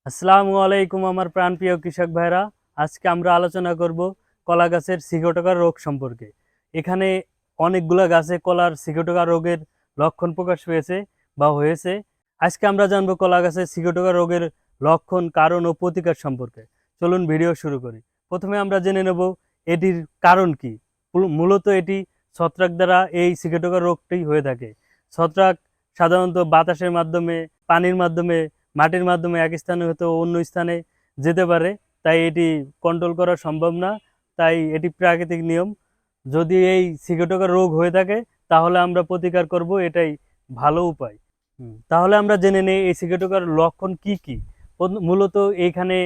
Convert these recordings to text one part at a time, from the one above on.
আসসালামু আলাইকুম আমার প্রাণপ্রিয় কৃষক ভাইরা। আজকে আমরা আলোচনা করব কলা গাছের সিকোটোকা রোগ সম্পর্কে। এখানে অনেকগুলা গাছে কলার সিকোটোকা রোগের লক্ষণ প্রকাশ পেয়েছে বা হয়েছে। আজকে আমরা জানবো কলা গাছের সিকোটোকা রোগের লক্ষণ, কারণ ও প্রতিকার সম্পর্কে। চলুন ভিডিও শুরু করি। প্রথমে আমরা জেনে নেব এটির কারণ কি। মূলত এটি ছত্রাক দ্বারা এই সিকোটোকা রোগটি হয়ে থাকে। ছত্রাক সাধারণত বাতাসের মাধ্যমে, পানির মাধ্যমে, মাটির মাধ্যমে এক স্থানে হয়তো অন্য স্থানে যেতে পারে, তাই এটি কন্ট্রোল করা সম্ভব না। তাই এটি প্রাকৃতিক নিয়ম। যদি এই সিকোটোকা রোগ হয়ে থাকে তাহলে আমরা প্রতিকার করব, এটাই ভালো উপায়। তাহলে আমরা জেনে নেই এই সিকোটোকার লক্ষণ কি কি। মূলত এইখানে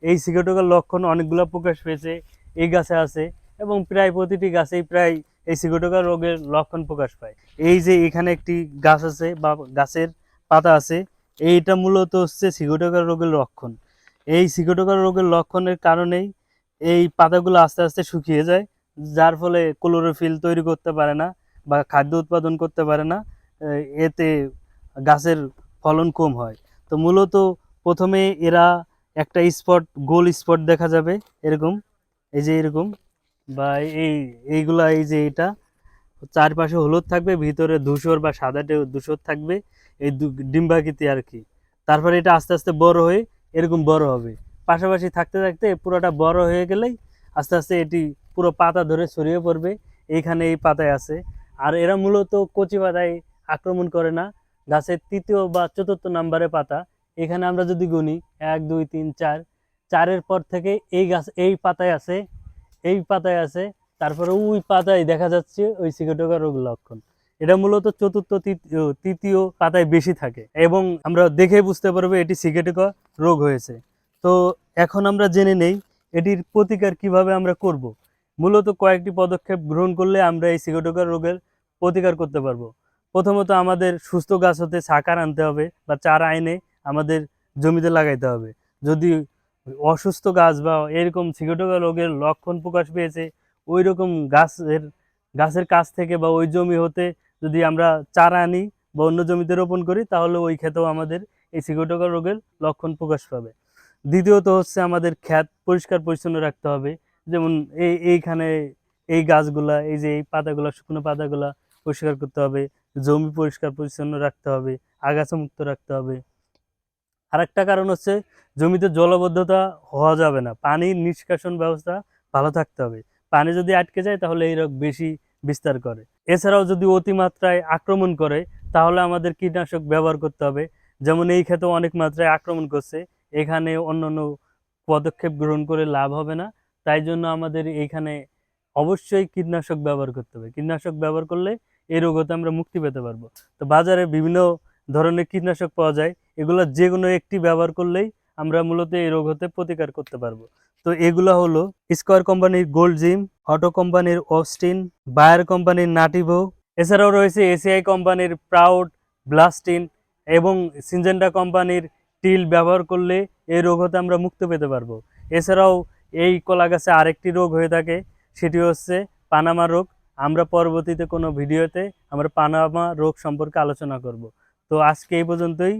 এই সিকোটোকার লক্ষণ অনেকগুলো প্রকাশ পেয়েছে, এই গাছে আছে এবং প্রায় প্রতিটি গাছেই প্রায় এই সিকোটোকা রোগের লক্ষণ প্রকাশ পায়। এই যে এখানে একটি গাছ আছে বা গাছের পাতা আছে, এইটা মূলত হচ্ছে সিকোটোকা রোগের লক্ষণ। এই সিকোটোকা রোগের লক্ষণের কারণেই এই পাতাগুলো আস্তে আস্তে শুকিয়ে যায়, যার ফলে ক্লোরোফিল তৈরি করতে পারে না বা খাদ্য উৎপাদন করতে পারে না। এতে গাছের ফলন কম হয়। তো মূলত প্রথমে এরা একটা স্পট, গোল স্পট দেখা যাবে এরকম, এই যে এরকম, বা এইগুলা, এই যে এটা চারপাশে হলুদ থাকবে, ভিতরে ধূসর বা সাদাটে ধূসর থাকবে, এই ডিম্বাকৃতি আর কি। তারপরে এটা আস্তে আস্তে বড় হয়ে এরকম বড় হবে। পাশাপাশি থাকতে থাকতে পুরোটা বড় হয়ে গেলেই আস্তে আস্তে এটি পুরো পাতা ধরে ছড়িয়ে পড়বে। এইখানে এই পাতায় আছে। আর এরা মূলত কচি পাতায় আক্রমণ করে না, গাছের তৃতীয় বা চতুর্থ নাম্বারে পাতা। এখানে আমরা যদি গুনি 1 2 3 4, চারের পর থেকে এই গাছ এই পাতায় আছে, এই পাতায় আছে, তারপরে ওই পাতায় দেখা যাচ্ছে ওই সিকোটোকা রোগ লক্ষণ। এটা মূলত চতুর্থ তৃতীয় পাতায় বেশি থাকে এবং আমরা দেখে বুঝতে পারবো এটি সিকোটোকা রোগ হয়েছে। তো এখন আমরা জেনে নেই এটির প্রতিকার কিভাবে আমরা করব। মূলত কয়েকটি পদক্ষেপ গ্রহণ করলে আমরা এই সিকোটোকা রোগের প্রতিকার করতে পারবো। প্রথমত আমাদের সুস্থ গাছ হতে সাকার আনতে হবে বা চারা এনে আমাদের জমিতে লাগাইতে হবে। যদি অসুস্থ গাছ বা এরকম সিকোটোকা রোগের লক্ষণ প্রকাশ পেয়েছে, ওই রকম গাছের কাছ থেকে বা ওই জমি হতে যদি আমরা চারা আনি বা অন্য জমিতে রোপণ করি, তাহলে ওই ক্ষেতেও আমাদের এই সিকোটোকা রোগের লক্ষণ প্রকাশ পাবে। দ্বিতীয়ত হচ্ছে আমাদের ক্ষেত পরিষ্কার পরিচ্ছন্ন রাখতে হবে। যেমন এইখানে এই গাছগুলা, এই যে এই পাতাগুলা, শুকনো পাতাগুলা পরিষ্কার করতে হবে। জমি পরিষ্কার পরিচ্ছন্ন রাখতে হবে, আগাছা মুক্ত রাখতে হবে। আরেকটা কারণ হচ্ছে জমিতে জলাবদ্ধতা হওয়া যাবে না, পানির নিষ্কাশন ব্যবস্থা ভালো থাকতে হবে। পানি যদি আটকে যায় তাহলে এই রোগ বেশি বিস্তার করে। এছাড়াও যদি অতিমাত্রায় আক্রমণ করে তাহলে আমাদের কীটনাশক ব্যবহার করতে হবে। যেমন এই ক্ষেত্রে অনেক মাত্রায় আক্রমণ করছে, এখানে অন্যান্য পদক্ষেপ গ্রহণ করে লাভ হবে না। তাই জন্য আমাদের এইখানে অবশ্যই কীটনাশক ব্যবহার করতে হবে। কীটনাশক ব্যবহার করলে এই রোগ হতে আমরা মুক্তি পেতে পারবো। তো বাজারে বিভিন্ন ধরনের কীটনাশক পাওয়া যায়, এগুলো যে কোনো একটি ব্যবহার করলেই আমরা মূলত এই রোগ হতে প্রতিকার করতে পারবো। তো এগুলো হলো স্কয়ার কোম্পানির গোল্ড জিম, অটো কোম্পানির অস্টিন, বায়ার কোম্পানির নাটিভো, এছাড়াও রয়েছে এসিআই কোম্পানির প্রাউড, ব্লাস্টিন এবং সিনজেন্টা কোম্পানির টিল ব্যবহার করলে এই রোগ হতে আমরা মুক্তি পেতে পারবো। এছাড়াও এই কলা গাছে আরেকটি রোগ হয়ে থাকে, সেটি হচ্ছে পানামা রোগ। আমরা পরবর্তীতে কোনো ভিডিওতে আমরা পানামা রোগ সম্পর্কে আলোচনা করব। তো আজকে এই পর্যন্তই।